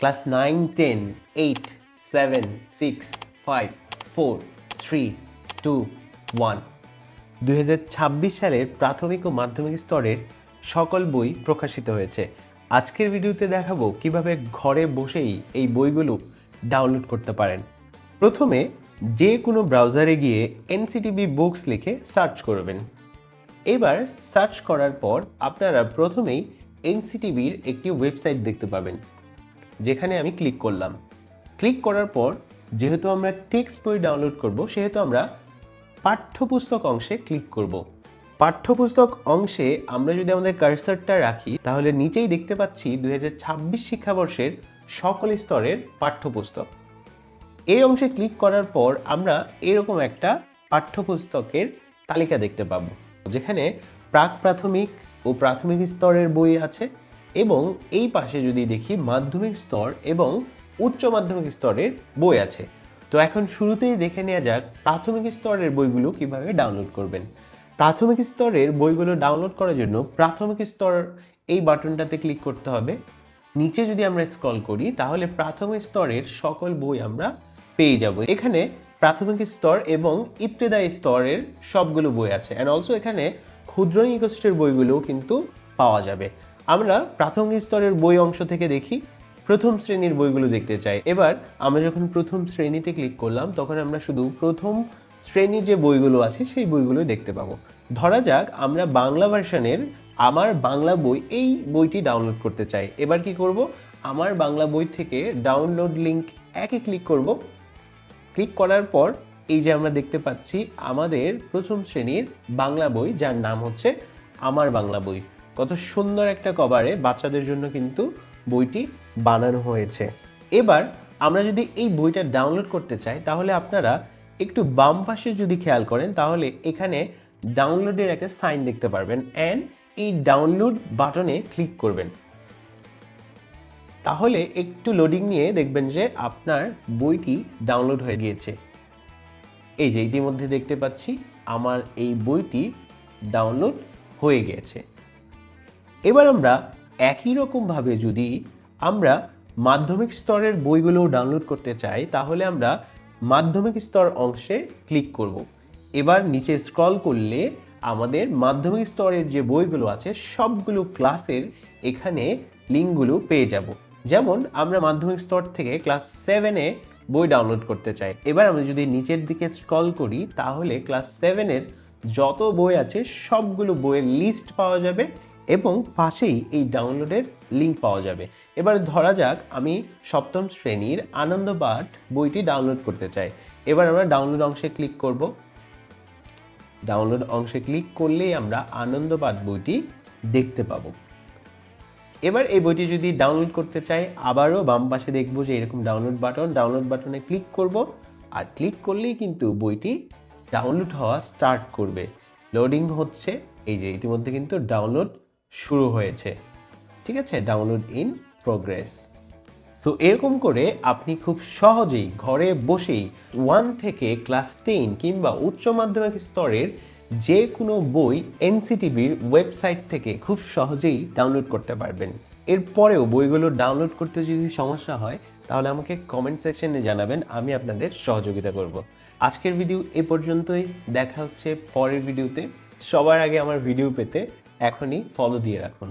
Class 9, 10, 8, 7, 6, 5, 4, 3, 2, 1। 2026 সালের প্রাথমিক ও মাধ্যমিক স্তরের সকল বই প্রকাশিত হয়েছে। আজকের ভিডিওতে দেখাবো কিভাবে ঘরে বসেই এই বইগুলো ডাউনলোড করতে পারেন। প্রথমে যে কোনো ব্রাউজারে গিয়ে এনসিটিবি বুকস লিখে সার্চ করবেন। এবার সার্চ করার পর আপনারা প্রথমেই এনসিটিবির একটি ওয়েবসাইট দেখতে পাবেন, যেখানে আমি ক্লিক করলাম। ক্লিক করার পর যেহেতু আমরা টেক্সট বই ডাউনলোড করব, সেহেতু আমরা পাঠ্যপুস্তক অংশে ক্লিক করব। পাঠ্যপুস্তক অংশে আমরা যদি আমাদের কার্সারটা রাখি, তাহলে নিচেই দেখতে পাচ্ছি 2026 শিক্ষাবর্ষের সকল স্তরের পাঠ্যপুস্তক। এই অংশে ক্লিক করার পর আমরা এরকম একটা পাঠ্যপুস্তকের তালিকা দেখতে পাবো, যেখানে প্রাক প্রাথমিক ও প্রাথমিক স্তরের বই আছে, এবং এই পাশে যদি দেখি মাধ্যমিক স্তর এবং উচ্চ মাধ্যমিক স্তরের বই আছে। তো এখন শুরুতেই দেখে নেওয়া যাক প্রাথমিক স্তরের বইগুলো কিভাবে ডাউনলোড করবেন। প্রাথমিক স্তরের বইগুলো ডাউনলোড করার জন্য প্রাথমিক স্তর এই বাটনটাতে ক্লিক করতে হবে। নিচে যদি আমরা স্ক্রল করি, তাহলে প্রাথমিক স্তরের সকল বই আমরা পেয়ে যাব। এখানে প্রাথমিক স্তর এবং ইবতেদায়ী স্তরের সবগুলো বই আছে, অ্যান্ড অলসো এখানে ক্ষুদ্র নিগোষ্ঠীর বইগুলোও কিন্তু পাওয়া যাবে। আমরা প্রাথমিক স্তরের বই অংশ থেকে দেখি, প্রথম শ্রেণীর বইগুলো দেখতে চাই। এবার আমরা যখন প্রথম শ্রেণীতে ক্লিক করলাম, তখন আমরা শুধু প্রথম শ্রেণীর যে বইগুলো আছে সেই বইগুলো দেখতে পাবো। ধরা যাক আমরা বাংলা ভার্সনের আমার বাংলা বই, এই বইটি ডাউনলোড করতে চাই। এবার কি করব, আমার বাংলা বই থেকে ডাউনলোড লিংক একে ক্লিক করব। ক্লিক করার পর এই যে আমরা দেখতে পাচ্ছি আমাদের প্রথম শ্রেণীর বাংলা বই, যার নাম হচ্ছে আমার বাংলা বই। কত সুন্দর একটা কভারে বাচ্চাদের জন্য কিন্তু বইটি বানানো হয়েছে। এবার আমরা যদি এই বইটা ডাউনলোড করতে চাই, তাহলে আপনারা একটু বাম পাশে যদি খেয়াল করেন, তাহলে এখানে ডাউনলোডের একটা সাইন দেখতে পারবেন, অ্যান্ড এই ডাউনলোড বাটনে ক্লিক করবেন। তাহলে একটু লোডিং নিয়ে দেখবেন যে আপনার বইটি ডাউনলোড হয়ে গিয়েছে। এই যে ইতিমধ্যে দেখতে পাচ্ছি আমার এই বইটি ডাউনলোড হয়ে গিয়েছে। এবার আমরা একই রকমভাবে যদি আমরা মাধ্যমিক স্তরের বইগুলো ডাউনলোড করতে চাই, তাহলে আমরা মাধ্যমিক স্তর অংশে ক্লিক করব। এবার নিচে স্ক্রল করলে আমাদের মাধ্যমিক স্তরের যে বইগুলো আছে সবগুলো ক্লাসের এখানে লিঙ্কগুলো পেয়ে যাব। যেমন আমরা মাধ্যমিক স্তর থেকে ক্লাস 7-এ বই ডাউনলোড করতে চাই। এবার আমরা যদি নিচের দিকে স্ক্রল করি, তাহলে ক্লাস 7-এর যত বই আছে সবগুলো বইয়ের লিস্ট পাওয়া যাবে, এবং পাশেই এই ডাউনলোডের লিঙ্ক পাওয়া যাবে। এবার ধরা যাক আমি সপ্তম শ্রেণীর আনন্দপাঠ বইটি ডাউনলোড করতে চাই। এবার আমরা ডাউনলোড অংশে ক্লিক করব। ডাউনলোড অংশে ক্লিক করলেই আমরা আনন্দপাঠ বইটি দেখতে পাবো। এবার এই বইটি যদি ডাউনলোড করতে চাই, আবারও বাম পাশে দেখবো যে এরকম ডাউনলোড বাটনে ক্লিক করব, আর ক্লিক করলেই কিন্তু বইটি ডাউনলোড হওয়া স্টার্ট করবে। লোডিং হচ্ছে, এই যে ইতিমধ্যে কিন্তু ডাউনলোড শুরু হয়েছে। ঠিক আছে, ডাউনলোড ইন প্রোগ্রেস। সো এরকম করে আপনি খুব সহজেই ঘরে বসেই 1 থেকে ক্লাস 10 কিংবা উচ্চ মাধ্যমিক স্তরের যে কোনো বই এনসিটিবির ওয়েবসাইট থেকে খুব সহজেই ডাউনলোড করতে পারবেন। এরপরেও বইগুলো ডাউনলোড করতে যদি সমস্যা হয়, তাহলে আমাকে কমেন্ট সেকশনে জানাবেন, আমি আপনাদের সহযোগিতা করব। আজকের ভিডিও এ পর্যন্তই, দেখা হচ্ছে পরের ভিডিওতে। সবার আগে আমার ভিডিও পেতে এখনই ফলো দিয়ে রাখুন।